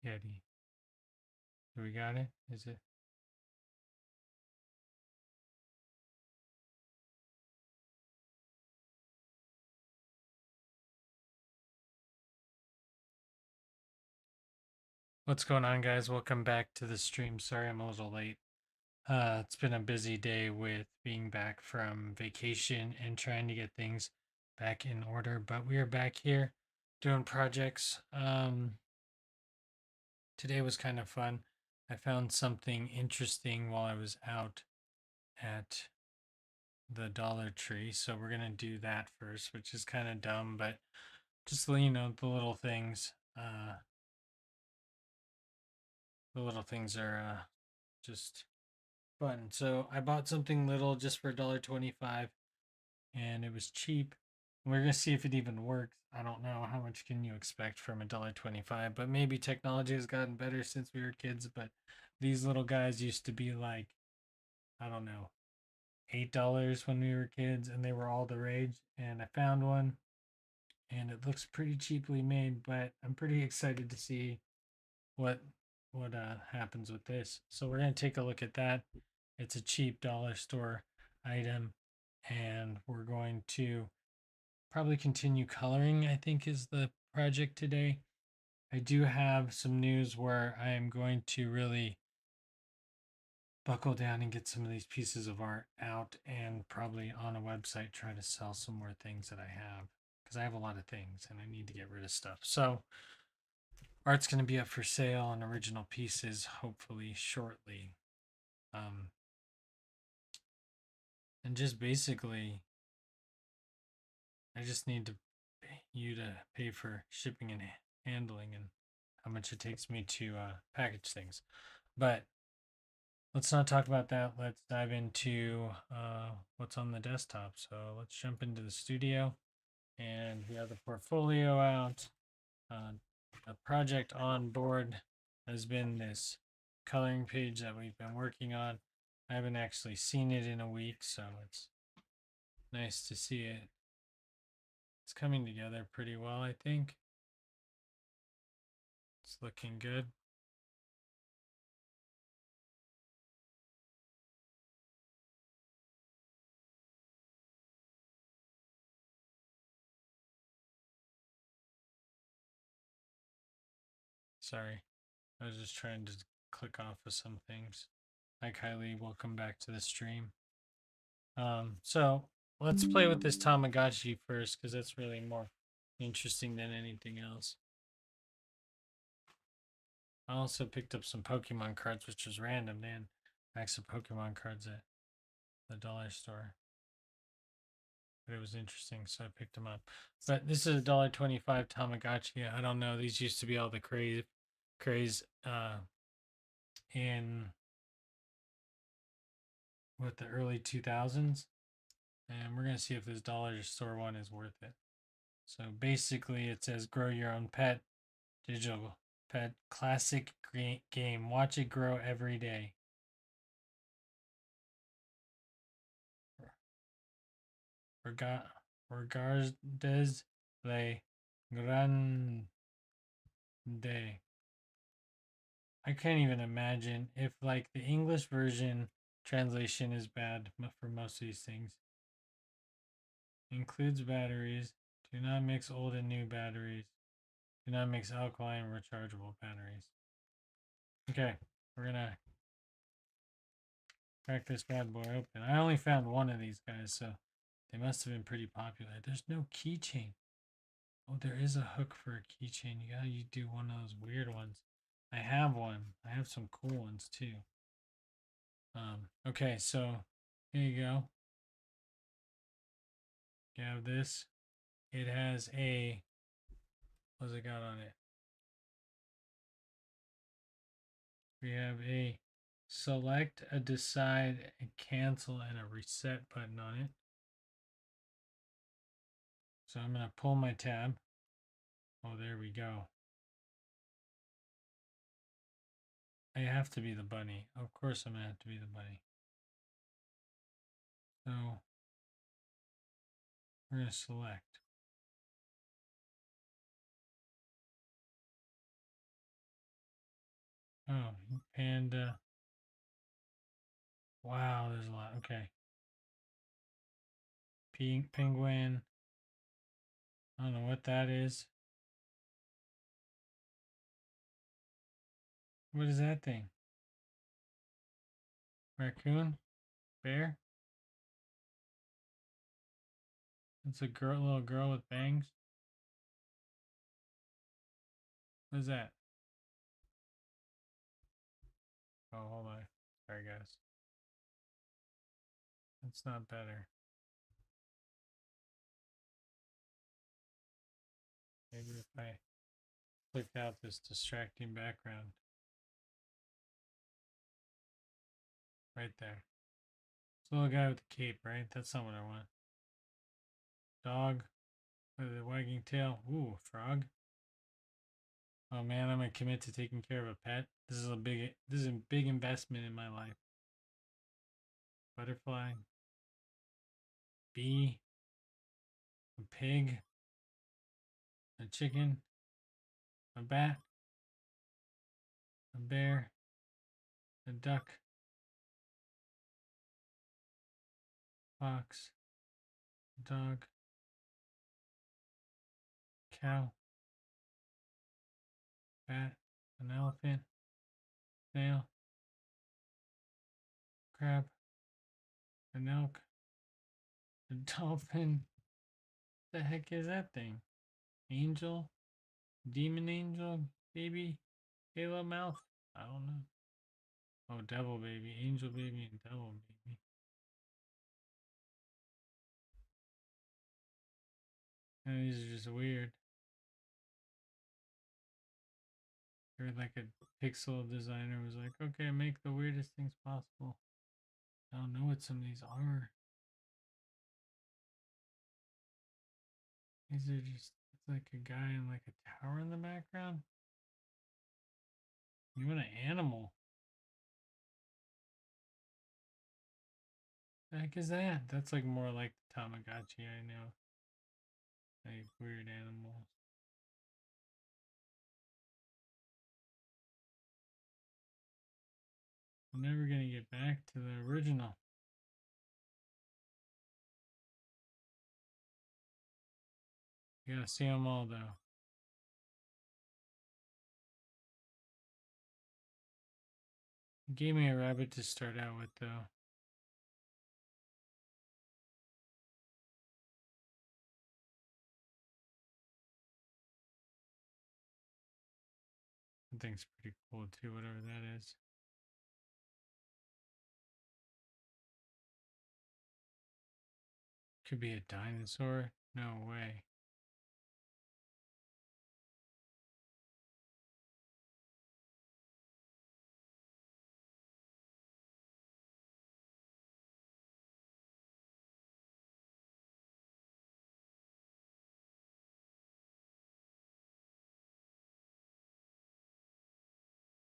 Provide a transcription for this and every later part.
Yeti. Do we got it? Is it? What's going on, guys? Welcome back to the stream. Sorry I'm a little late. It's been a busy day with being back from vacation and trying to get things back in order, but we are back here doing projects. Today was kind of fun. I found something interesting while I was out at the Dollar Tree, so we're gonna do that first, which is kind of dumb, but just the little things. The little things are just fun. So I bought something little just for $1.25, and it was cheap. We're gonna see if it even works. I don't know how much can you expect from $1.25, but maybe technology has gotten better since we were kids. But these little guys used to be like, I don't know, $8 when we were kids, and they were all the rage. And I found one, and it looks pretty cheaply made, but I'm pretty excited to see what happens with this. So we're gonna take a look at that. It's a cheap dollar store item, and we're going to probably continue coloring, I think is the project today. I do have some news where I am going to really buckle down and get some of these pieces of art out and probably on a website try to sell some more things that I have because I have a lot of things and I need to get rid of stuff. So art's going to be up for sale on original pieces hopefully shortly. Um, and just basically, I just need you to pay for shipping and handling and how much it takes me to package things. But let's not talk about that. Let's dive into what's on the desktop. So let's jump into the studio, and we have the portfolio out. The project on board has been this coloring page that we've been working on. I haven't actually seen it in a week, so it's nice to see it. It's coming together pretty well, I think. It's looking good. Sorry, I was just trying to click off of some things. Hi Kylie, welcome back to the stream. So let's play with this Tamagotchi first because that's really more interesting than anything else. I also picked up some Pokemon cards, which was random. They had packs of Pokemon cards at the dollar store. But it was interesting, so I picked them up. But this is $1.25 Tamagotchi. I don't know. These used to be all the craze in what the early 2000s. And we're gonna see if this dollar store one is worth it. So basically it says grow your own pet, digital pet, classic game. Watch it grow every day. Regardes le grande. I can't even imagine if like the English version translation is bad for most of these things. Includes batteries. Do not mix old and new batteries. Do not mix alkaline rechargeable batteries. Okay, we're gonna crack this bad boy open. I only found one of these guys, so they must have been pretty popular. There's no keychain. Oh, there is a hook for a keychain. You do one of those weird ones. I have one. I have some cool ones too. Okay, so here you go. You have this. It has a, what's it got on it? We have a select, a decide, a cancel, and a reset button on it. So I'm going to pull my tab. Oh, there we go. I have to be the bunny. Of course I'm going to have to be the bunny. So we're going to select. Oh, panda. Wow, there's a lot. Okay. Pink penguin. I don't know what that is. What is that thing? Raccoon? Bear? It's a girl, little girl with bangs. What is that? Oh, hold on. Sorry, guys. That's not better. Maybe if I click out this distracting background right there. It's the little guy with the cape, right? That's not what I want. Dog with a wagging tail. Ooh, frog. Oh man, I'm gonna commit to taking care of a pet. This is a big investment in my life. Butterfly, bee, a pig, a chicken, a bat, a bear, a duck, fox, a dog, cow, bat, an elephant, snail, crab, an elk, a dolphin. The heck is that thing? Angel, demon angel, baby, halo mouth. I don't know. Oh, devil baby, angel baby, and devil baby. And these are just weird. Or like a pixel designer was like, okay, make the weirdest things possible. I don't know what some of these are. These are just, it's like a guy in like a tower in the background. You want an animal? The heck is that? That's like more like the Tamagotchi I know. Like weird animals. I'm never gonna get back to the original. You gotta see them all though. It gave me a rabbit to start out with though. I think it's pretty cool too, whatever that is. Could be a dinosaur? No way.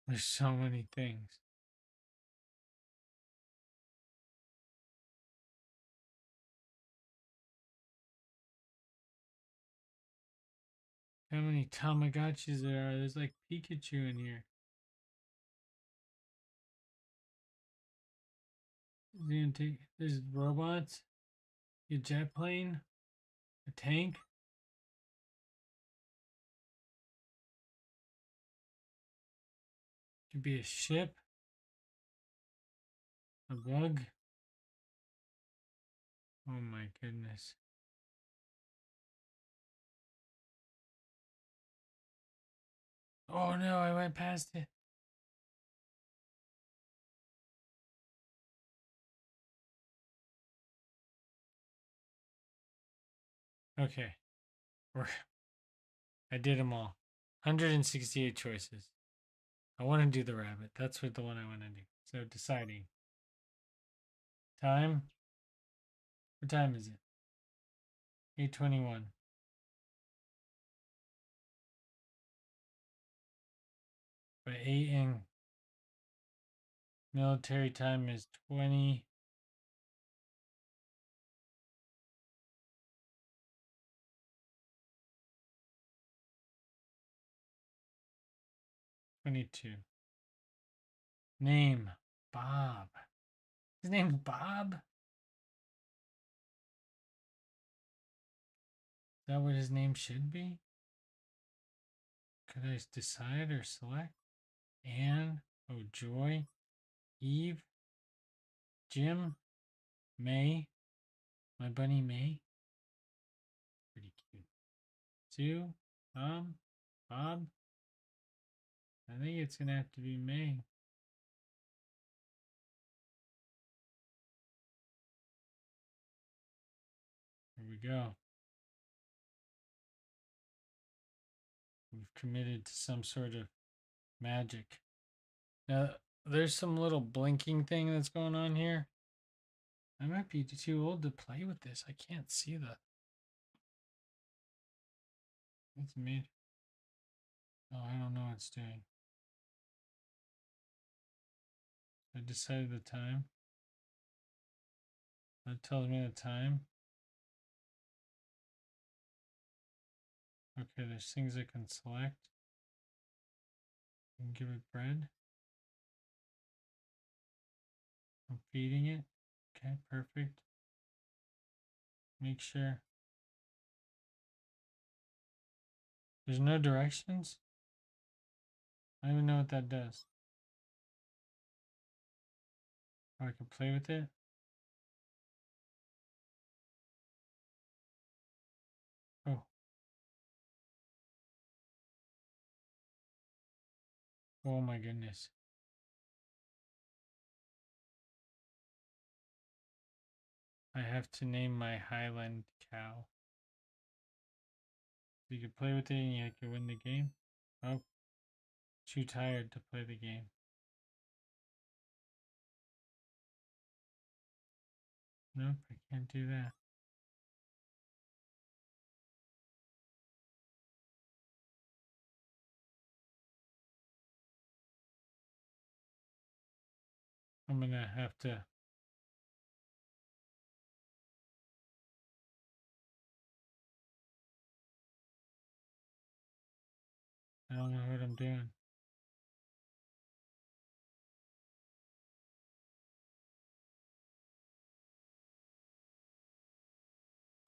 There's so many things. How many Tamagotchis there are? There's like Pikachu in here. There's robots, a jet plane, a tank. Could be a ship, a bug. Oh my goodness. Oh no, I went past it. Okay, we're, I did them all. 168 choices. I want to do the rabbit. That's what the one I want to do. So deciding. Time. What time is it? 8:21. But 8 in military time is 20. 22. Name Bob. His name's Bob? Is that what his name should be? Could I decide or select? Anne, oh Joy, Eve, Jim, May, my bunny May. Pretty cute. Sue, Tom, Bob. I think it's gonna have to be May. Here we go. We've committed to some sort of magic. Now, there's some little blinking thing that's going on here. I might be too old to play with this. I can't see the. It's me. Oh, I don't know what it's doing. I decided the time. That tells me the time. Okay, there's things I can select. I can give it bread. I'm feeding it. Okay, perfect. Make sure. There's no directions? I don't even know what that does. Oh, I can play with it? Oh. Oh my goodness. I have to name my Highland cow. You can play with it and you can win the game. Oh, too tired to play the game. Nope, I can't do that. I'm gonna have to. I don't know what I'm doing.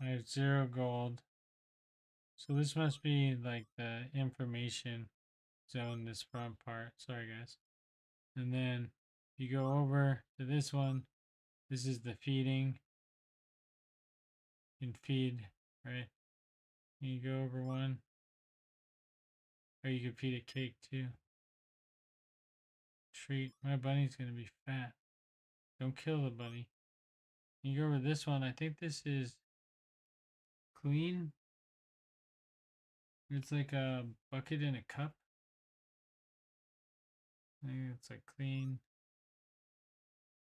I have 0 gold. So this must be like the information zone, this front part. Sorry, guys. And then if you go over to this one, this is the feeding. You can feed, right? You go over one. Or you can feed a cake too. Treat. My bunny's gonna be fat. Don't kill the bunny. You go over this one. I think this is clean. It's like a bucket and a cup. I think it's like clean.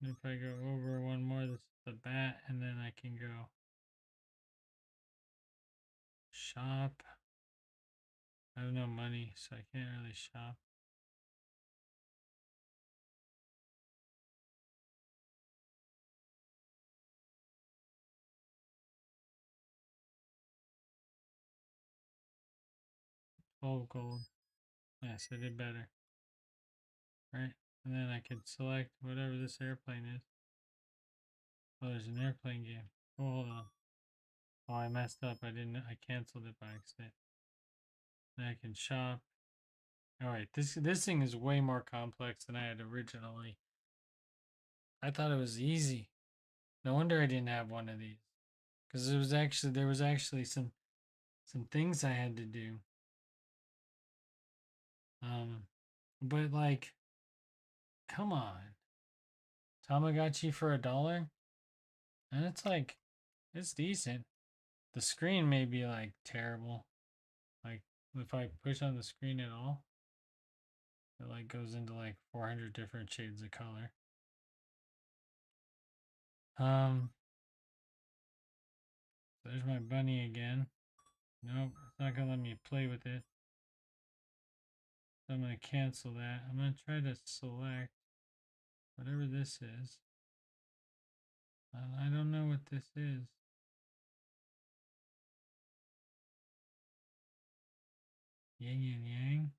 And if I go over one more, this is the bat, and then I can go shop. I have no money, so I can't really shop. Oh, gold. Yes, I did better. Right? And then I can select whatever this airplane is. Oh, there's an airplane game. Oh, hold on. Oh, I messed up. I canceled it by accident. Then I can shop. Alright, this thing is way more complex than I had originally. I thought it was easy. No wonder I didn't have one of these. Because there was actually some things I had to do. But like, come on. Tamagotchi for $1? And it's like, it's decent. The screen may be like terrible. Like, if I push on the screen at all, it like goes into like 400 different shades of color. Um, there's my bunny again. Nope, it's not gonna let me play with it. So I'm gonna cancel that. I'm gonna try to select whatever this is. I don't know what this is. Yin and yang.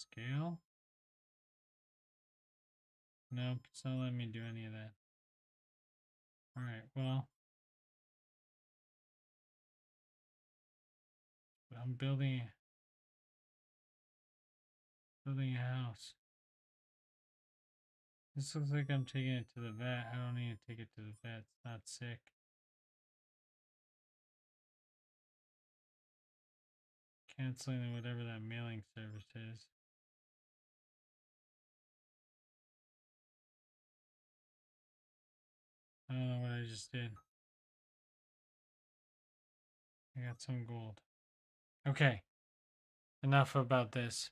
Scale? Nope, it's not letting me do any of that. Alright, well. I'm building a house. This looks like I'm taking it to the vet. I don't need to take it to the vet. It's not sick. Canceling whatever that mailing service is. I don't know what I just did. I got some gold. Okay. Enough about this.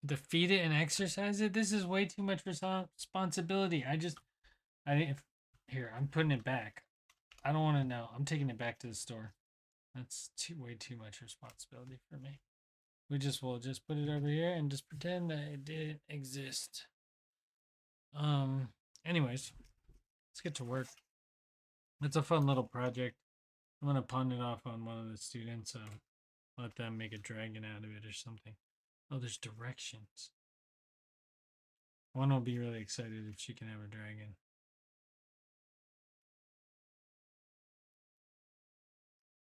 Defeat it and exercise it? This is way too much responsibility. Here, I'm putting it back. I don't want to know. I'm taking it back to the store. That's way too much responsibility for me. We'll just put it over here and just pretend that it didn't exist. Anyways, let's get to work. It's a fun little project. I'm gonna pawn it off on one of the students. Let them make a dragon out of it or something. Oh, there's directions. One will be really excited if she can have a dragon.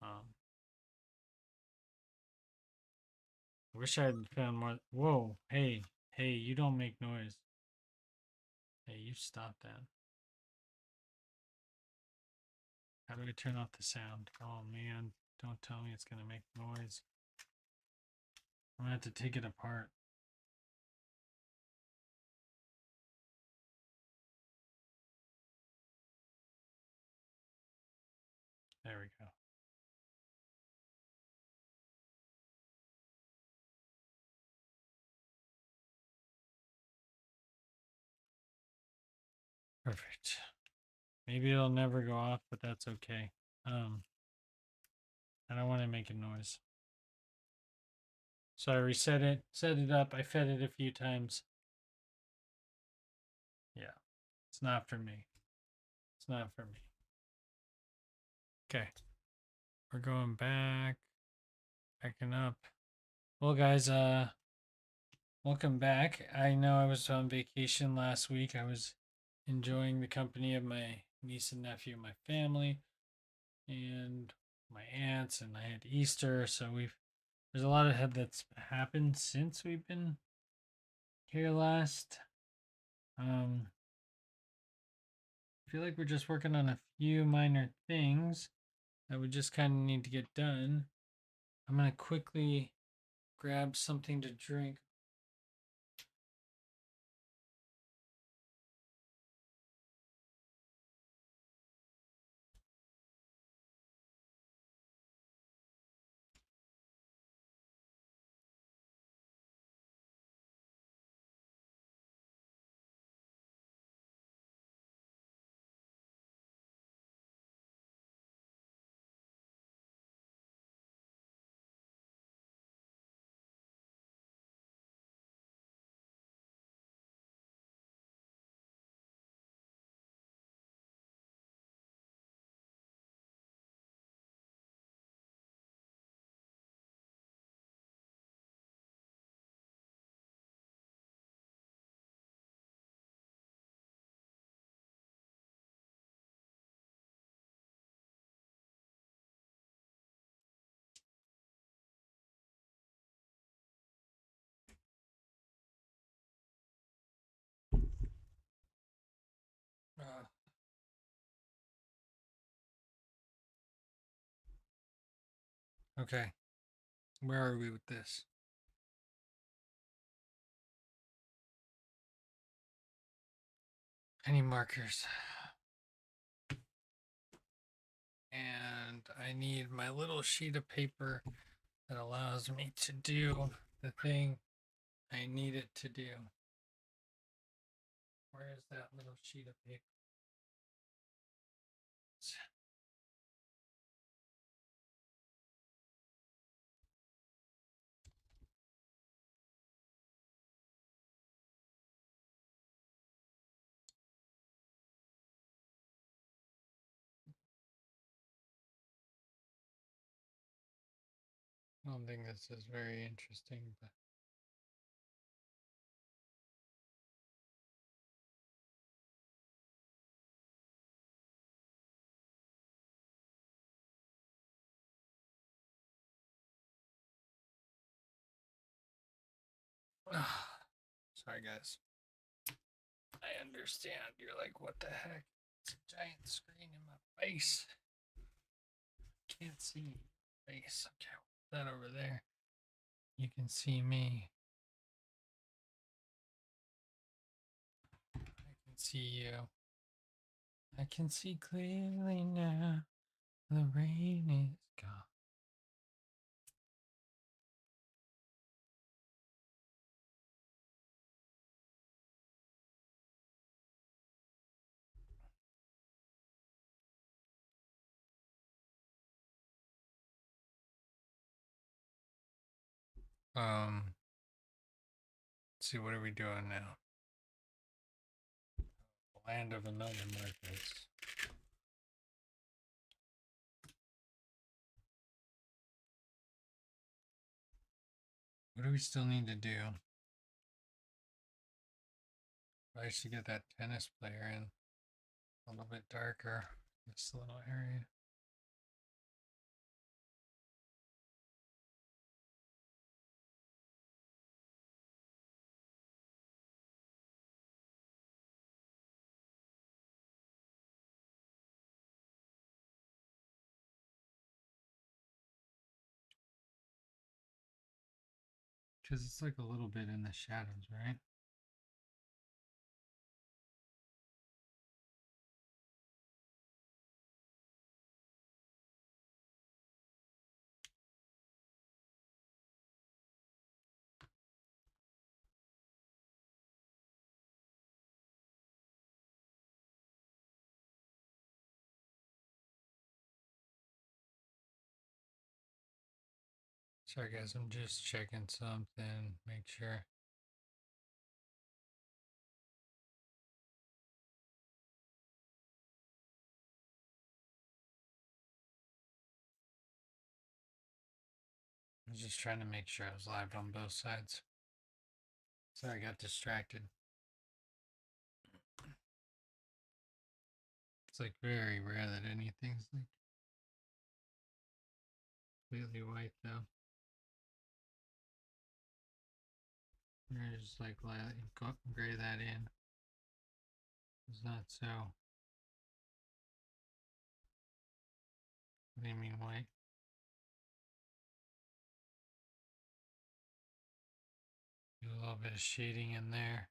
I wish I had found more. Whoa, hey, you don't make noise. Hey, you stop that. How do I turn off the sound? Oh man, don't tell me it's gonna make noise. I'm gonna have to take it apart. There we go. Perfect. Maybe it'll never go off, but that's okay. I don't want to make a noise. So I reset it, set it up. I fed it a few times. Yeah, it's not for me. It's not for me. Okay, we're going back, backing up. Well, guys, welcome back. I know I was on vacation last week. I was enjoying the company of my niece and nephew, my family, and my aunts, and I had Easter. So there's a lot of that's happened since we've been here last. I feel like we're just working on a few minor things that we just kind of need to get done. I'm gonna quickly grab something to drink. Okay, where are we with this? Any markers? And I need my little sheet of paper that allows me to do the thing I need it to do. Where is that little sheet of paper? I don't think this is very interesting, but sorry guys. I understand. You're like, what the heck? It's a giant screen in my face. Can't see face. Okay, put that over there. You can see me. I can see you. I can see clearly now. The rain is gone. Let's see, what are we doing now? Land of a million markets. What do we still need to do? I should get that tennis player in a little bit darker. This little area. Because it's like a little bit in the shadows, right? Sorry guys, I'm just checking something, make sure. I was just trying to make sure I was live on both sides. Sorry, I got distracted. It's like very rare that anything's like completely white though. You're just like gray that in. It's not so. What do you mean white? Do a little bit of shading in there.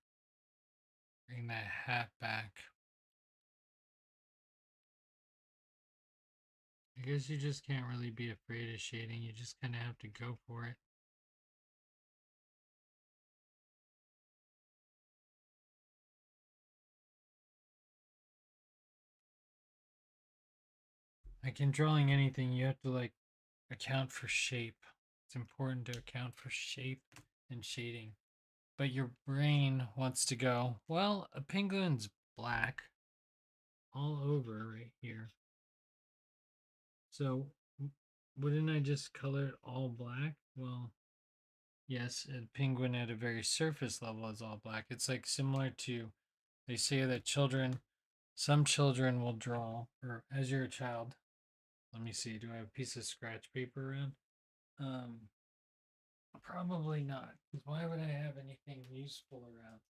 Bring that hat back. I guess you just can't really be afraid of shading. You just kind of have to go for it. Like in drawing anything, you have to like account for shape. It's important to account for shape and shading. But your brain wants to go, well, a penguin's black all over right here. So wouldn't I just color it all black? Well, yes, a penguin at a very surface level is all black. It's like similar to, they say that some children will draw, or as you're a child, let me see, do I have a piece of scratch paper around? Um, Probably not. Because why would I have anything useful around?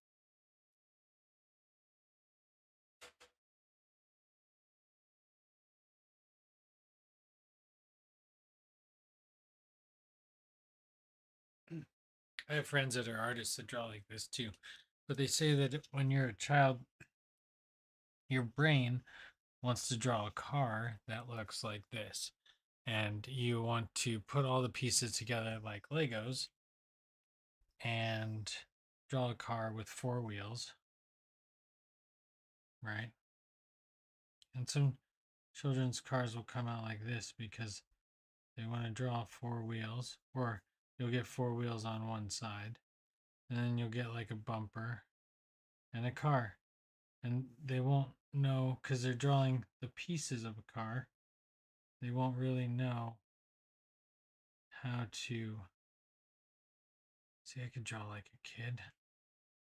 I have friends that are artists that draw like this too. But they say that when you're a child, your brain wants to draw a car that looks like this. And you want to put all the pieces together like Legos and draw a car with four wheels, right? And some children's cars will come out like this because they want to draw four wheels, or you'll get four wheels on one side, and then you'll get like a bumper and a car. And they won't know because they're drawing the pieces of a car. They won't really know how to see. I could draw like a kid.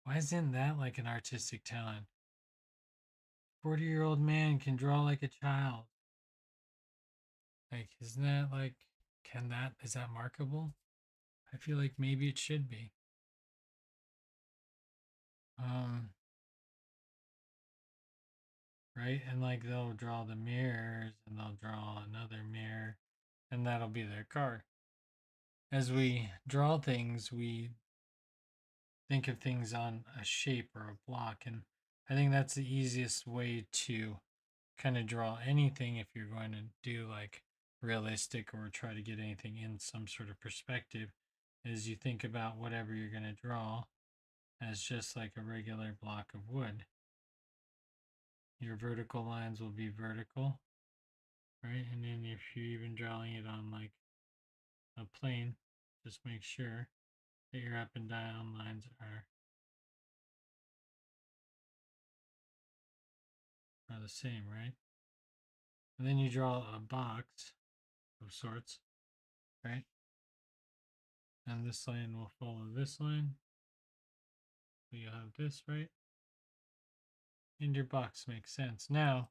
Why isn't that like an artistic talent? 40-year-old man can draw like a child. Like, isn't that like, is that markable? I feel like maybe it should be. Um, right? And like they'll draw the mirrors and they'll draw another mirror and that'll be their car. As we draw things, we think of things on a shape or a block. And I think that's the easiest way to kind of draw anything if you're going to do like realistic or try to get anything in some sort of perspective is you think about whatever you're going to draw as just like a regular block of wood. Your vertical lines will be vertical, right? And then if you're even drawing it on like a plane, just make sure that your up and down lines are the same, right? And then you draw a box of sorts, right? And this line will follow this line. So you'll have this, right? And your box makes sense. Now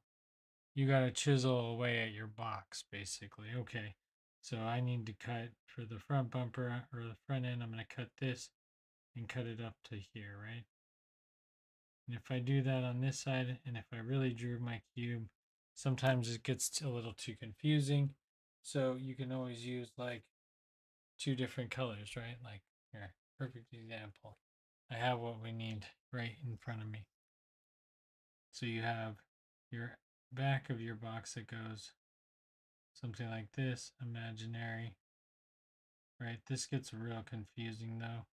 you got to chisel away at your box, basically. Okay, so I need to cut for the front bumper or the front end. I'm going to cut this and cut it up to here, right? And if I do that on this side, and if I really drew my cube, sometimes it gets a little too confusing. So you can always use like two different colors, right? Like here, perfect example. I have what we need right in front of me. So you have your back of your box that goes something like this, imaginary, right? This gets real confusing though,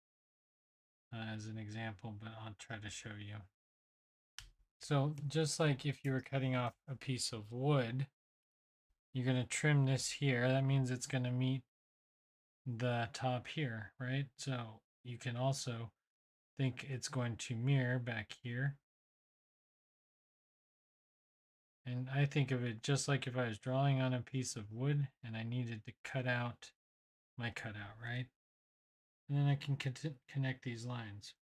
as an example, but I'll try to show you. So just like if you were cutting off a piece of wood, you're going to trim this here. That means it's going to meet the top here, right? So you can also think it's going to mirror back here. And I think of it just like if I was drawing on a piece of wood and I needed to cut out my cutout, right? And then I can connect these lines.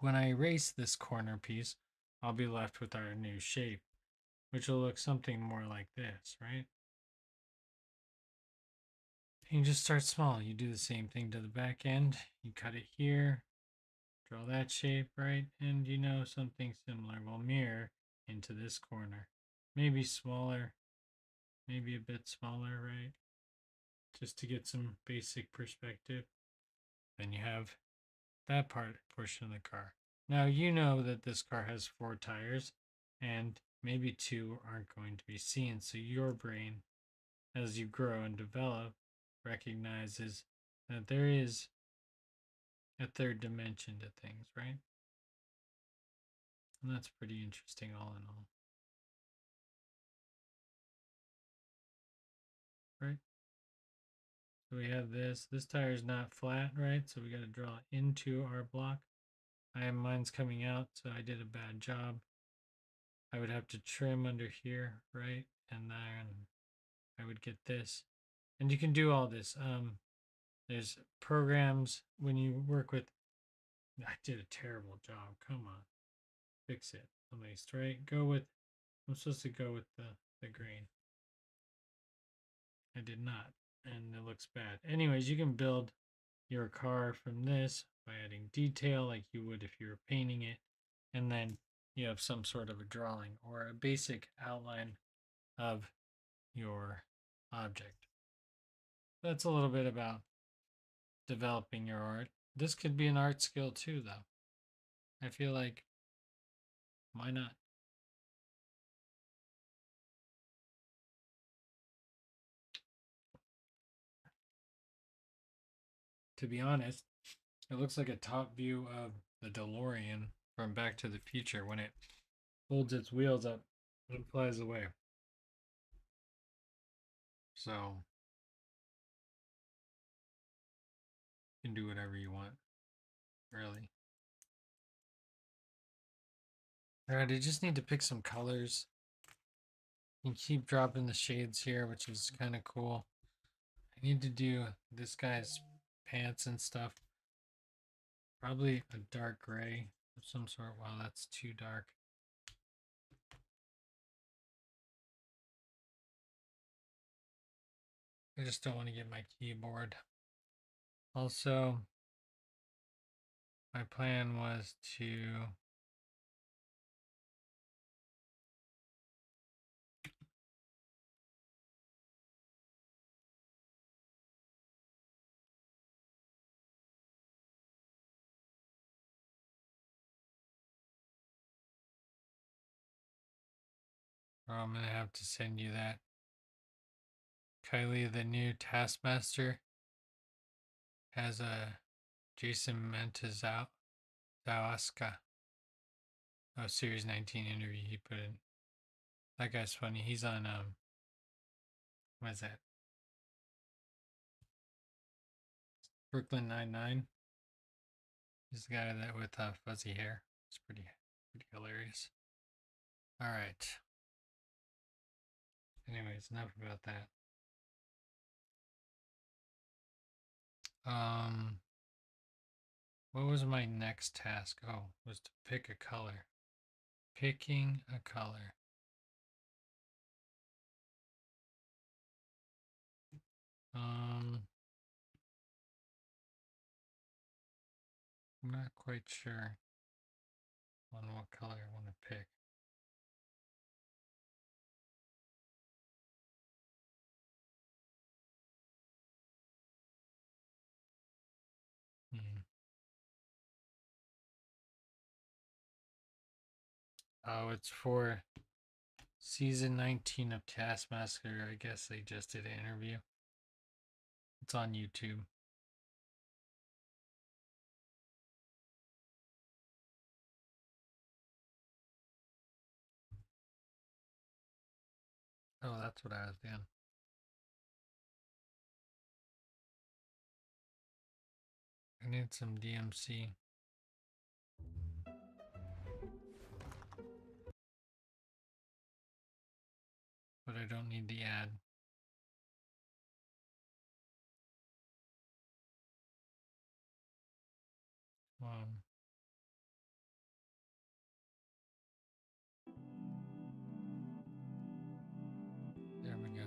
When I erase this corner piece, I'll be left with our new shape, which will look something more like this, right? And you just start small. You do the same thing to the back end. You cut it here, draw that shape, right? And you know something similar will mirror into this corner. Maybe smaller, maybe a bit smaller, right? Just to get some basic perspective. Then you have that portion of the car. Now you know that this car has 4 tires and maybe 2 aren't going to be seen. So your brain, as you grow and develop, recognizes that there is a third dimension to things, right? And that's pretty interesting all in all. Right? So we have this. This tire is not flat, right? So we got to draw into our block. Mine's coming out, so I did a bad job. I would have to trim under here, right? And then I would get this. And you can do all this. There's programs when you work with. I did a terrible job. Come on, fix it. At least, right? Go with. I'm supposed to go with the grain. I did not, and it looks bad. Anyways, you can build your car from this by adding detail like you would if you were painting it, and then you have some sort of a drawing or a basic outline of your object. That's a little bit about developing your art. This could be an art skill too, though. I feel like, why not? To be honest, it looks like a top view of the DeLorean from Back to the Future when it holds its wheels up and flies away. So, you can do whatever you want, really. Alright, I just need to pick some colors. You keep dropping the shades here, which is kind of cool. I need to do this guy's pants and stuff. Probably a dark gray of some sort. Wow, that's too dark. I just don't want to get my keyboard. Also, my plan was to I'm gonna have to send you that. Kylie, the new Taskmaster, has a Jason Zawaska. Oh, Series 19 interview he put in. That guy's funny. He's on what is that? Brooklyn Nine-Nine. He's the guy that with fuzzy hair. It's pretty hilarious. All right. Anyways, enough about that. What was my next task? Oh, was to pick a color. Picking a color. I'm not quite sure on what color I want to pick. Oh, it's for season 19 of Taskmaster. I guess they just did an interview. It's on YouTube. Oh, that's what I was doing. I need some DMC. But I don't need the ad. There we go.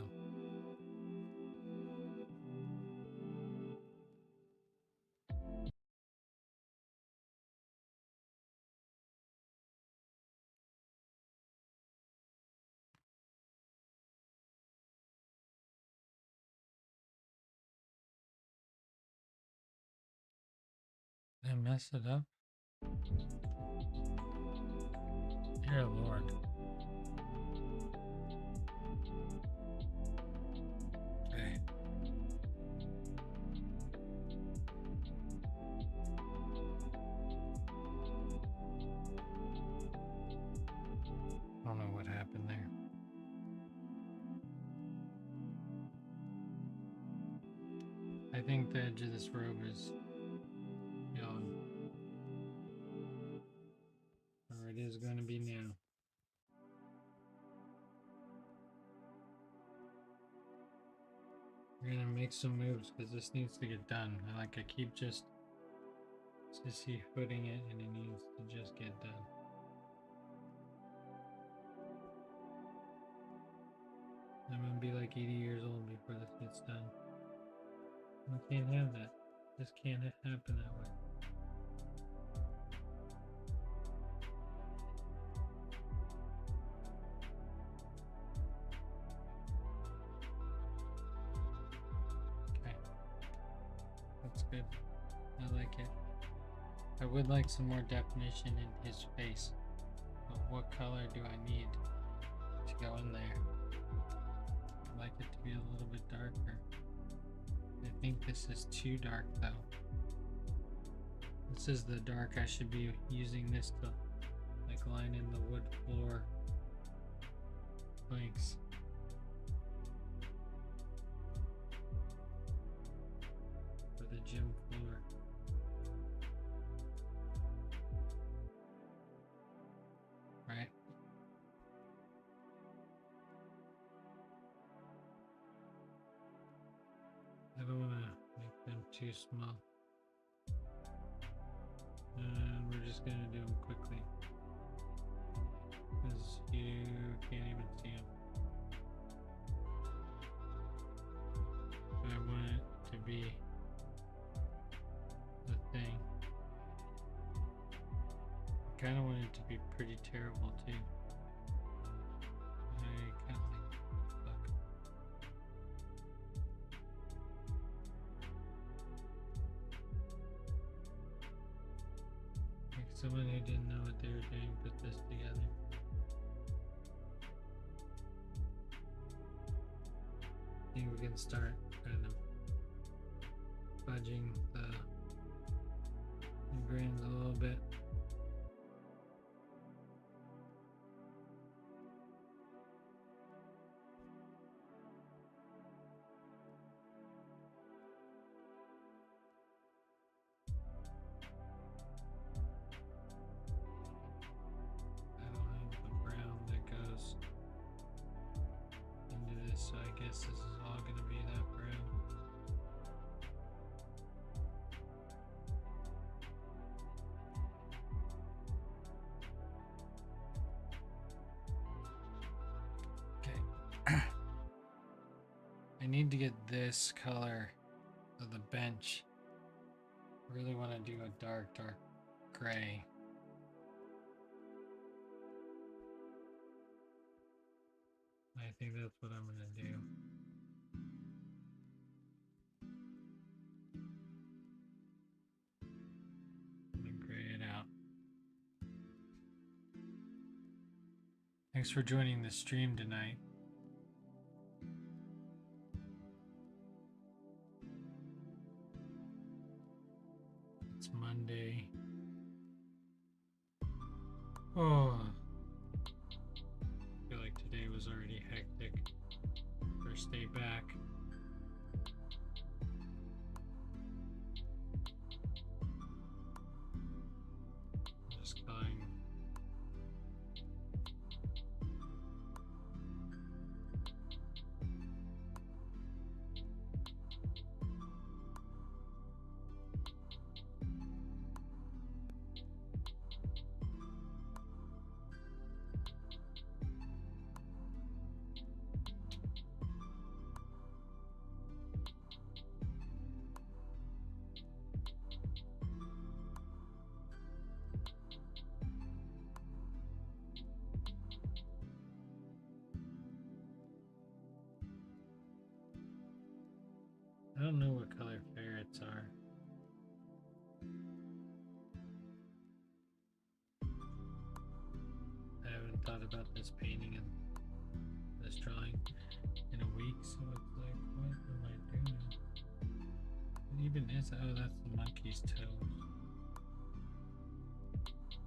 Did I mess it up? Dear Lord. Okay. I don't know what happened there. I think the edge of this robe is gone. Or it is going to be now. We're gonna make some moves because this needs to get done. I keep just footing it and it needs to just get done. I'm gonna be like 80 years old before this gets done. We can't have that. This can't happen that way. Okay. That's good. I like it. I would like some more definition in his face. But what color do I need to go in there? I'd like it to be a little bit darker. I think this is too dark though. This is the dark I should be using this to line in the wood floor planks. For the gym floor. Right? too small. And we're just gonna do them quickly. Because you can't even see them. But I want it to be the thing. I kind of want it to be pretty terrible too. I kind of look. Like someone who didn't know what they were doing put this together. I think we can start kind of fudging the grains a little bit. I don't have the brown that goes into this, so I guess this is all going to be that brown. Okay. I need to get this color of the bench. I really want to do a dark gray. I think that's what I'm going to do. I'm going to gray it out. Thanks for joining the stream tonight. It's Monday. Oh, I feel like today was already hectic. First day back. Just coloring. I don't know what color ferrets are. I haven't thought about this painting and this drawing in a week, so it's like, what am I doing? What even is that? Oh, that's the monkey's toes.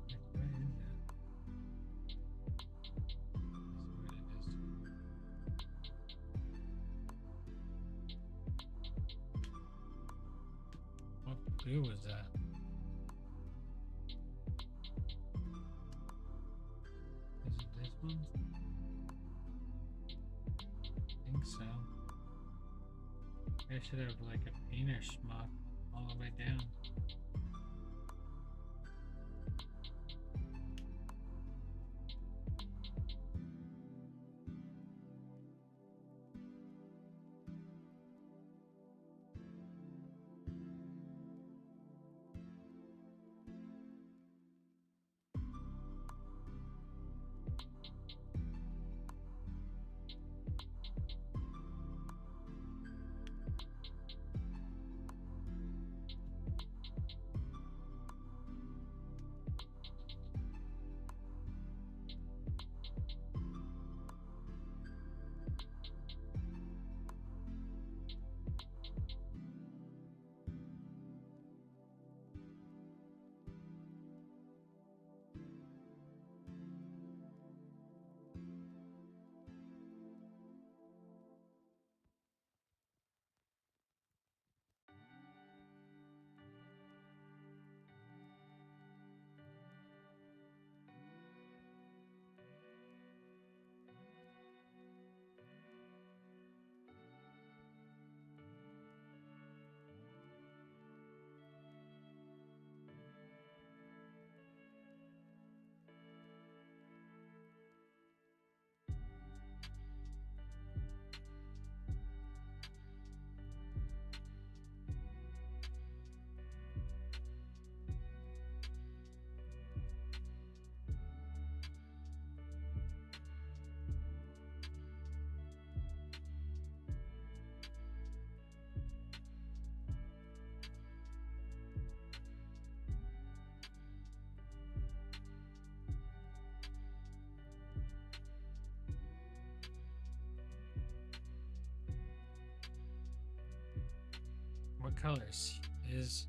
Like, what is that? Let's see what it is. What blue was that? Is it this one? I think so. I should have like a painter schmuck all the way down. What colors is?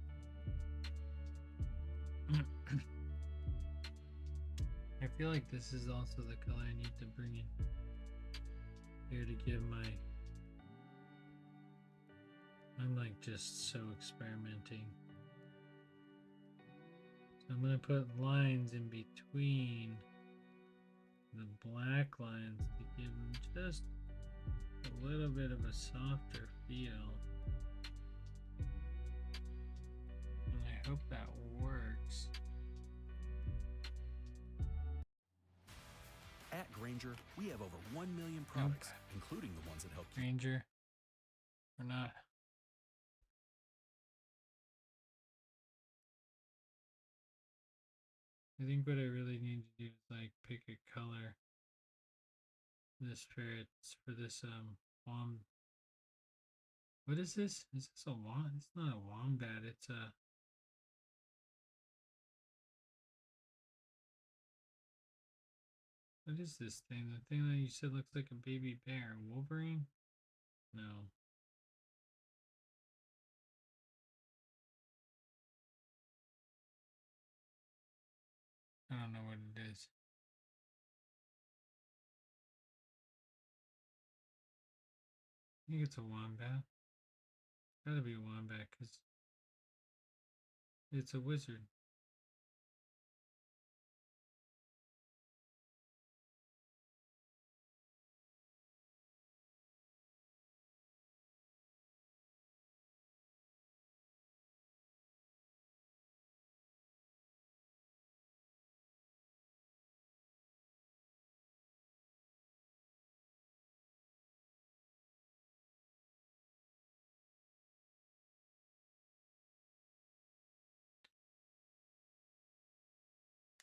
I feel like this is also the color I need to bring in here to give my. I'm like just so experimenting. So I'm gonna put lines in between the black lines to give them just a little bit of a softer feel. And I hope that works. At Granger, we have over 1 million products, including the ones that help you. Granger, or not. I think what I really need to do is like pick a color. This for this wombat. What is this? Is this a wombat? It's not a wombat. It's a. What is this thing? The thing that you said looks like a baby bear. Wolverine? No. I don't know what it is. I think it's a wombat. Gotta be a wombat because it's a wizard.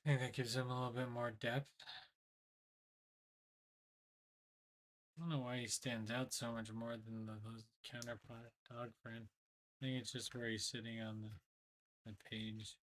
I think that gives him a little bit more depth. I don't know why he stands out so much more than those counterpart dog friend. I think it's just where he's sitting on the page.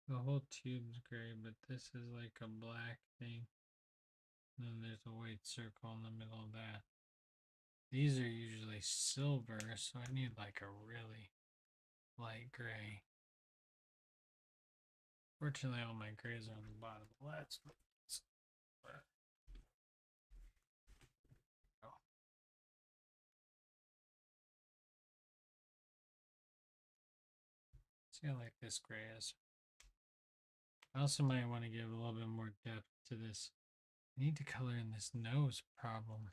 The whole tube's gray, but this is like a black thing. And then there's a white circle in the middle of that. These are usually silver, so I need like a really light gray. Fortunately, all my grays are on the bottom. Let's put silver. Oh. See how like this gray is. I also might want to give a little bit more depth to this. I need to color in this nose problem.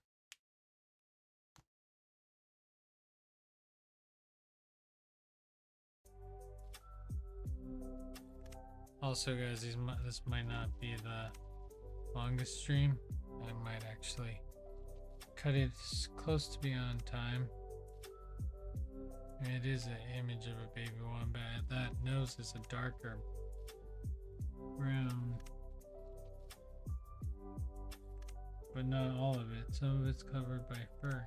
Also, guys, this might not be the longest stream. I might actually cut it close to be on time. It is an image of a baby wombat. That nose is a darker brown, but not all of it. Some of it's covered by fur.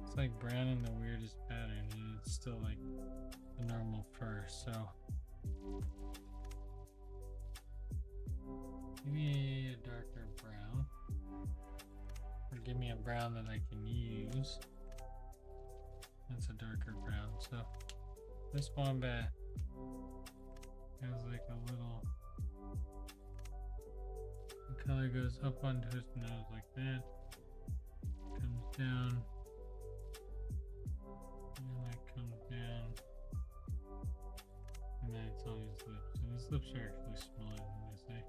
It's like brown in the weirdest pattern, and it's still like the normal fur, so give me a darker brown, or give me a brown that I can use. That's a darker brown. So this wombat has like a little, the color goes up onto his nose like that, comes down, and that comes down, and then it's on his lips. And his lips are actually smaller than they say.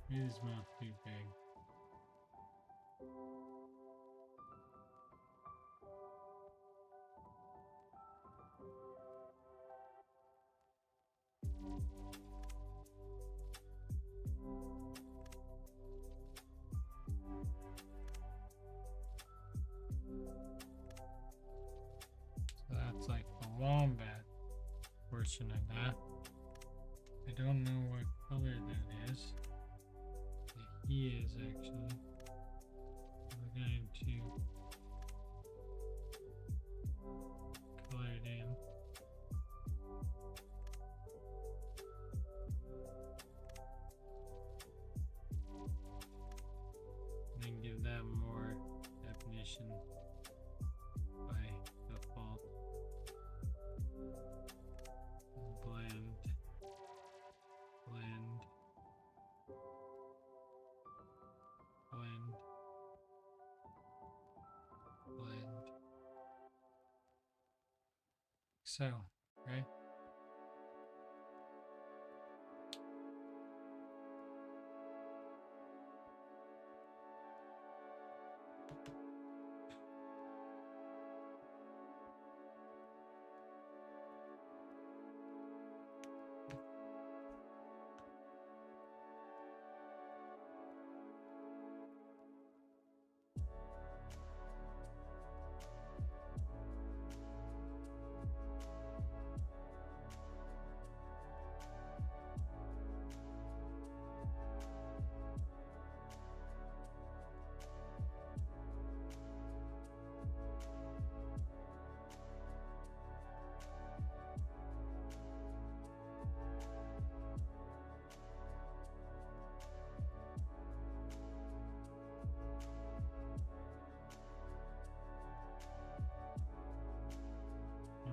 Maybe his mouth too big. So that's like the wombat portion of that. I don't know what color that is. He is actually. We're going to color it in. And then give that more definition by default. Blend. Blend. Blend. Blend. So, right?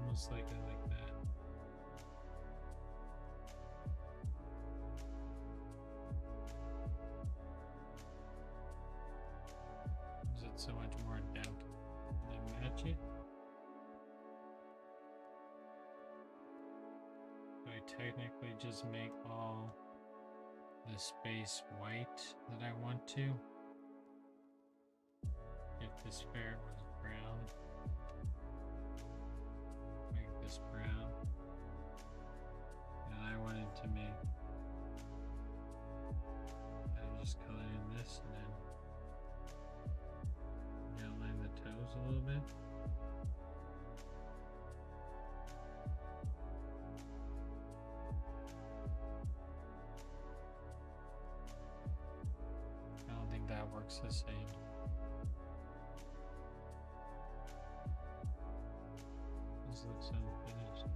Almost like it like that. Is it so much more depth? Can I match it? Do I technically just make all the space white that I want to? If this ferret was brown, make this brown. And I wanted to make, I just color in this and then outline the toes a little bit. I don't think that works the same. This looks unfinished.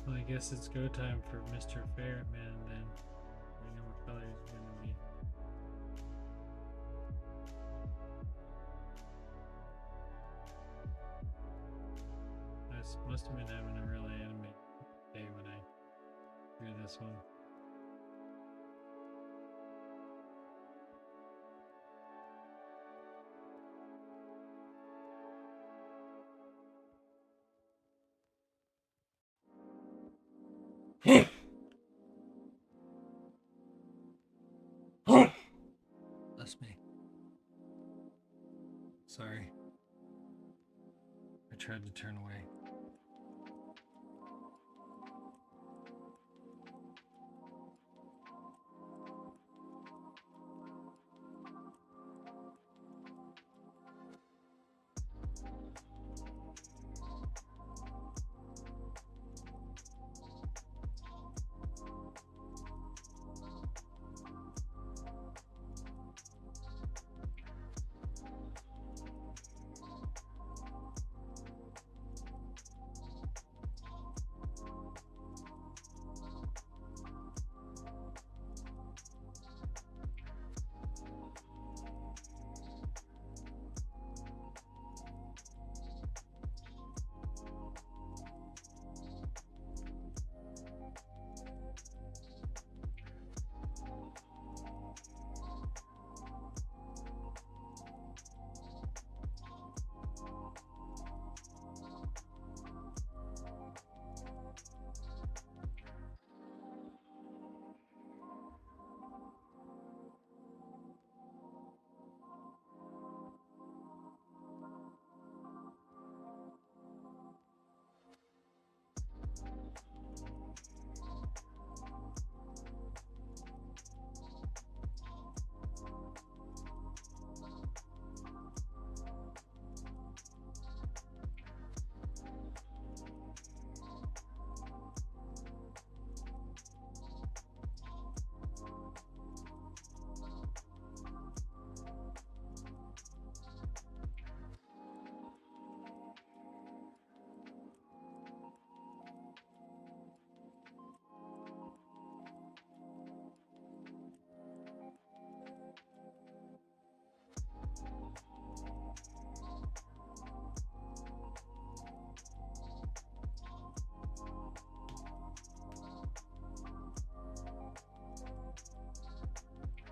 Well, I guess it's go time for Mr. Ferretman then. We know what color he's gonna be. I must have been having a really animated day when I drew this one. That's me. Sorry. I tried to turn away.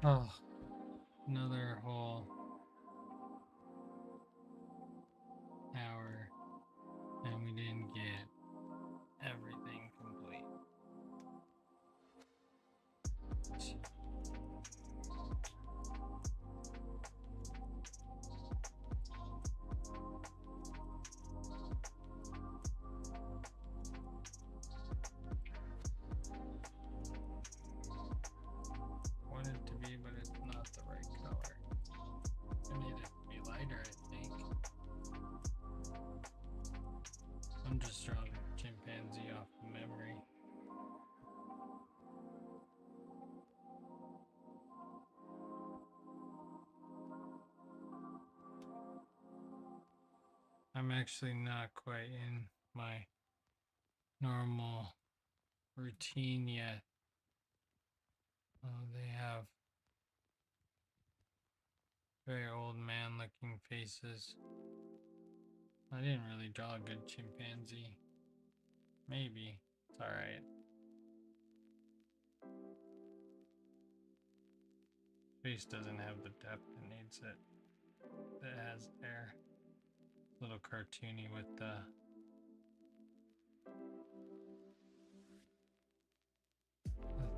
Oh, another whole hour, and we didn't get everything complete. Want it to be, but it's not the right color. I need it to be lighter, I think. I'm just drawing chimpanzee off of memory. I'm actually not quite in my normal routine yet. They have very old man looking faces. I didn't really draw a good chimpanzee. Maybe. It's alright. Face doesn't have the depth it needs it. It has there. A little cartoony with the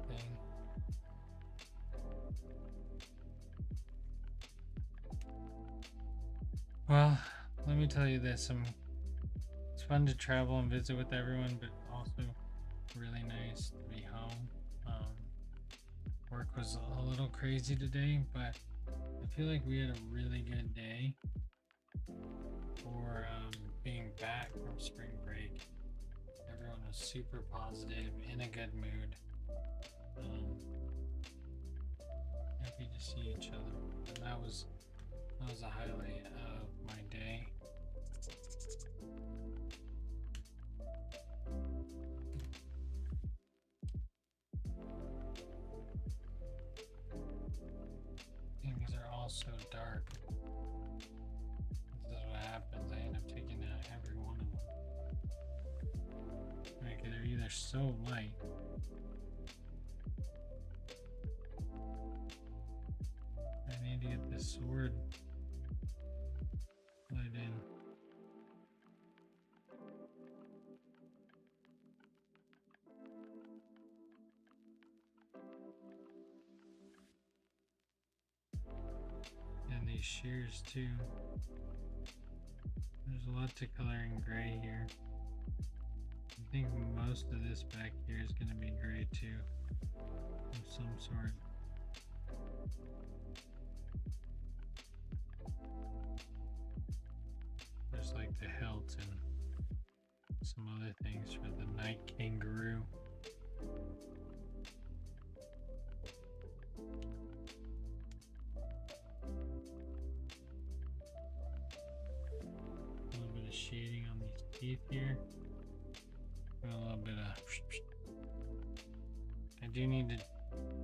thing. Well, let me tell you this. It's fun to travel and visit with everyone, but also really nice to be home. Work was a little crazy today, but I feel like we had a really good day for being back from spring break. Everyone was super positive, in a good mood. Happy to see each other, and that was a highlight of my day. Things are all so dark. This is what happens. I end up taking out every one of them. Like they're either so light. I need to get this sword light in. And these shears too. There's a lot to color in gray here. I think most of this back here is going to be gray too, of some sort. There's like the hilt and some other things for the night kangaroo. A little bit of shading on these teeth here. And a little bit of... I do need to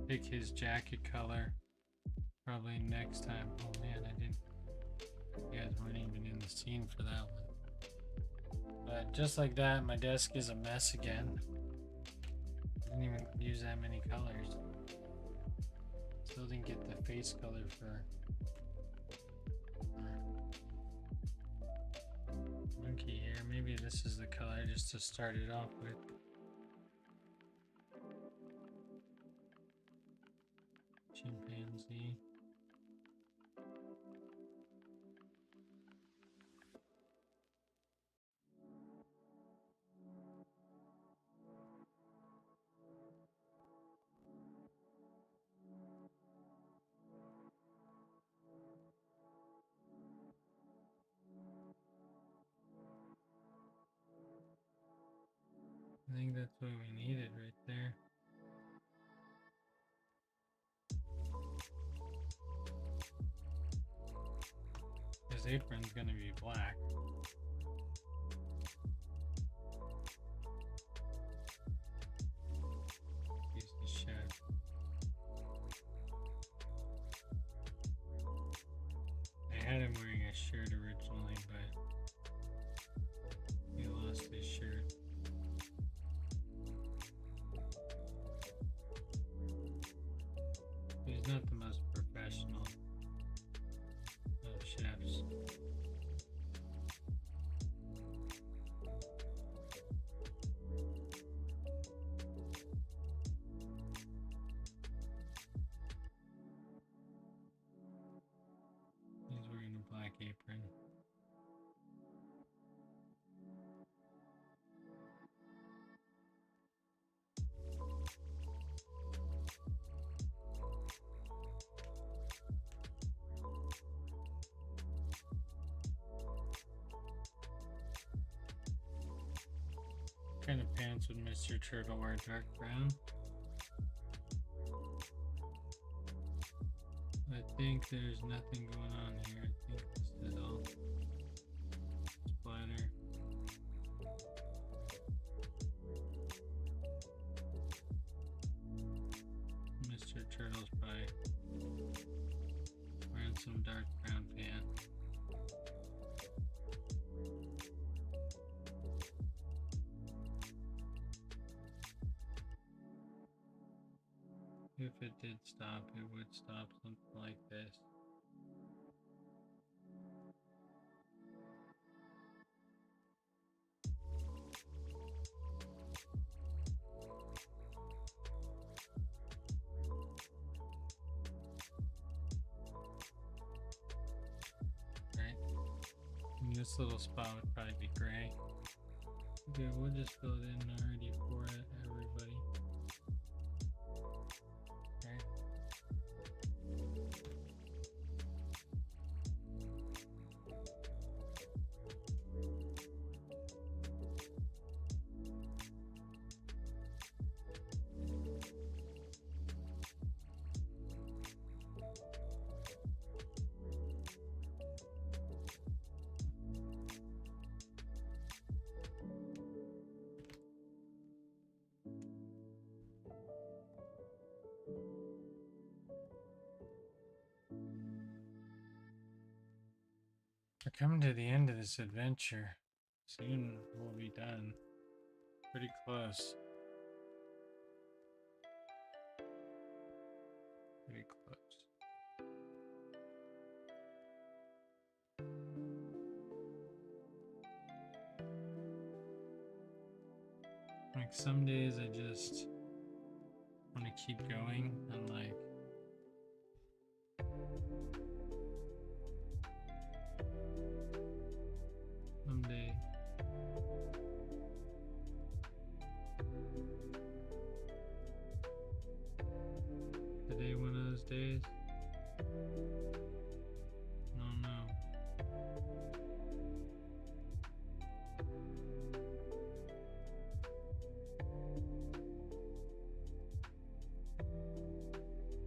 pick his jacket color probably next time. Oh man, I didn't... You guys weren't even in the scene for that one. But just like that, my desk is a mess again. Didn't even use that many colors. Still didn't get the face color for monkey here. Maybe this is the color just to start it off with. Chimpanzee. I think that's what we needed right there. His apron's gonna be black. Piece of shit. I had him wearing a shirt originally, but he lost his shirt. He's not the most professional chefs. He's wearing a black apron. What kind of pants would Mr. Turtle wear? Dark brown? I think there's nothing going on here. I think this is all splatter. Mr. Turtle's probably wearing some dark brown pants. If it did stop, it would stop something like this. Right? And this little spot would probably be gray. Okay, we'll just fill it in already for everybody. Okay. We're coming to the end of this adventure. Soon we'll be done. Pretty close. Pretty close. Like some days I just want to keep going and like someday today one of those days. I don't know.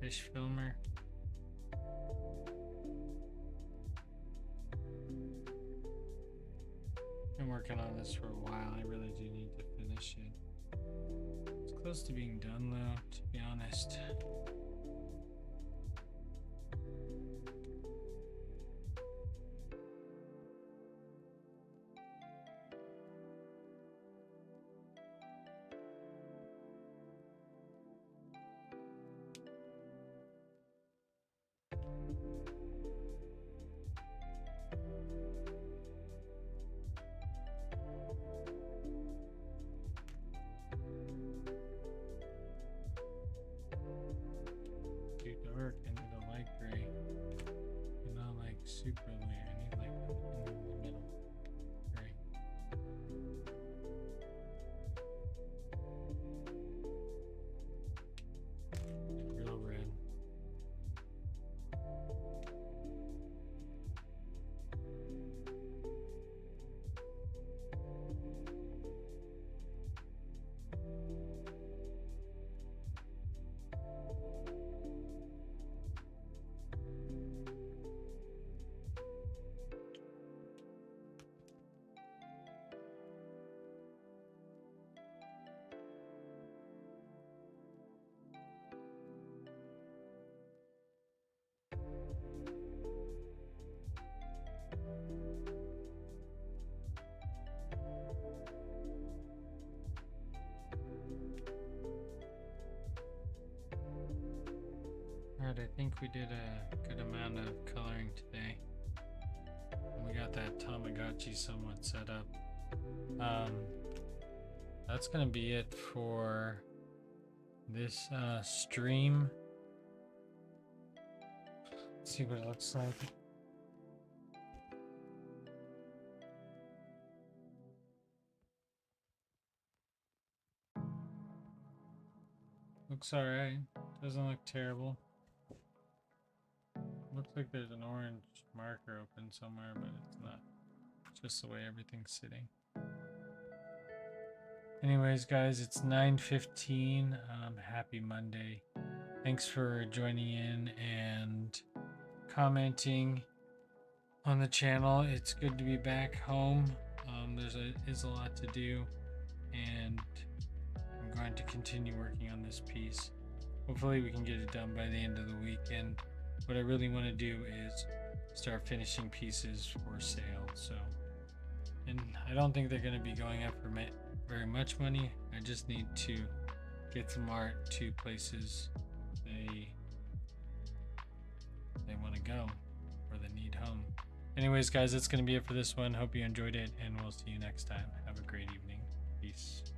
Fish filmer. Been working on this for a while. I really do need to finish it. It's close to being done though, to be honest. Too dark. I need a light gray. And not like super light. I need like in the middle gray. Like real red. Alright, I think we did a good amount of coloring today. We got that Tamagotchi somewhat set up. That's gonna be it for this stream. Let's see what it looks like. Looks alright. Doesn't look terrible. Looks like there's an orange marker open somewhere, but it's not. It's just the way everything's sitting. Anyways, guys, it's 9:15. Happy Monday. Thanks for joining in and commenting on the channel. It's good to be back home. There's a lot to do, and I'm going to continue working on this piece. Hopefully we can get it done by the end of the weekend. What I really want to do is start finishing pieces for sale. So, and I don't think they're going to be going up for very much money. I just need to get some art to places they want to go, or they need home. Anyways, guys, that's going to be it for this one. Hope you enjoyed it, and we'll see you next time. Have a great evening. Peace.